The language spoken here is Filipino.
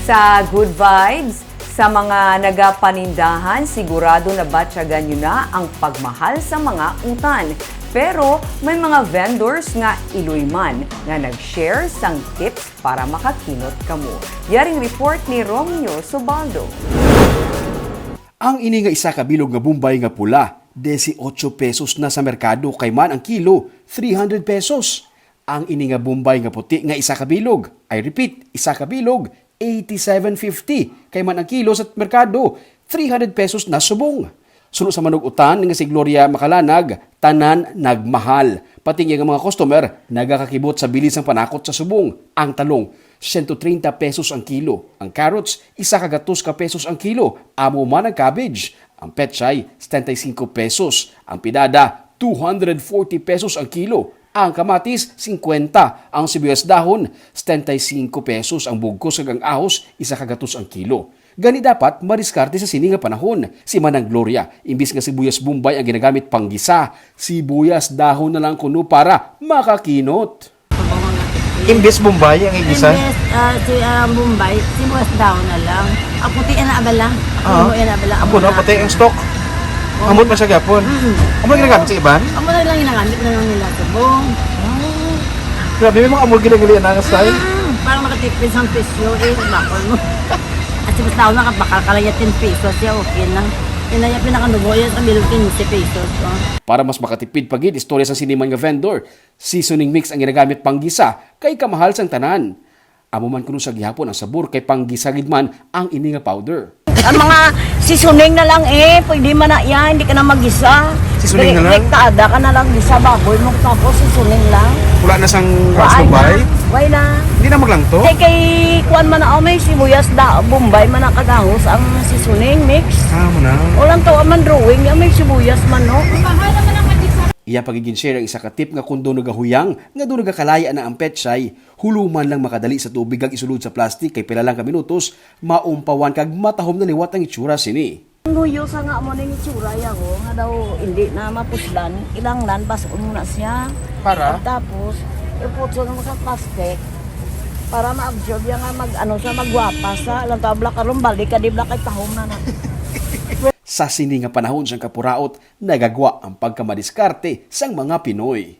Sa good vibes, sa mga nagapanindahan, sigurado na batyagan nyo na ang pagmahal sa mga utan. Pero may mga vendors nga iluyman nga nag-share sang tips para makakinot kamo. Yaring report ni Romeo Subaldo. Ang ini nga isa ka bilog nga Bombay nga pula, 18 pesos na sa merkado kay man ang kilo, 300 pesos. Ang ini nga Bombay nga puti nga isa ka bilog, I repeat, isa ka bilog, 87.50 kay man ang kilo sa merkado, 300 pesos na subong. Sunod sa manugutan nga si Gloria Makalanag, tanan nagmahal. Pati nga mga customer nagakakibot sa bilis ng panakot sa subong. Ang talong 130 pesos ang kilo. Ang carrots, 100 pesos ang kilo. Amo man ang cabbage. Ang pechay, 75 pesos. Ang pinada, 240 pesos ang kilo. Ang kamatis, 50. Ang sibuyas dahon, 75 pesos. Ang bugkos kag ang ahos, 100 ang kilo. Gani dapat mariskarte sa sini nga panahon. Si Manang Gloria, imbis nga sibuyas Bombay ang ginagamit panggisa, sibuyas dahon na lang kuno para makakinot. Imbis Bombay ang igisa? Imbes Bombay, sibuyas daw na lang. Ang puti na abala. Ang puno, pati ang stock. Amot man siya gapon. Amo na ginagamit sa iban? Amo na lang ginagamit na lang nila subong. Grabe, may mga amol ginagalian na nga style. Parang makatipid sa pisyo, bakol mo. At sibuyas daw na bakal kalaya 10 pesos siya, okay na. Inaya pinakanubo yan sa bilog 15 pesos. Para mas makatipid pagid istorya sa siniman nga vendor, seasoning mix ang ginagamit panggisa kay kamahal sang tanan. Amo man kuno sa gihapon ang sabor kay panggisa gid man ang ini nga powder. Ang mga seasoning na lang pwede man na yan, hindi ka na mag-isa. Seasoning na lang? Rektada ka na lang gisa baboy mo, tapos seasoning lang. Wala na sang rice Bombay? Why na? Hindi na maglanto? Kay kuan man na may sibuyas Bombay man na kadahos ang seasoning mix. Mo na. Walang tawa man drawing, may sibuyas man no. Iya pagiging share ang isa ka tip nga kundo nagahuyang nga do nagakalaya na ang pechay, huluman lang makadali sa tubig kag isulod sa plastic kay pila lang ka minutos, maumpawan kag matahom na liwat ang itsura sini. Nuyo sa nga mo ning itsura ko, nga daw hindi na mapuslan, ilanglan bason muna siya. Para? Tapos iputso mo sa plastic para ma-absorb yang nga sa magwapa sa lang tabla karon balik ka di bla kay tahom na na. Sa sini nga panahon sang kapuraot, nagagwa ang pagkamadiskarte sang mga Pinoy.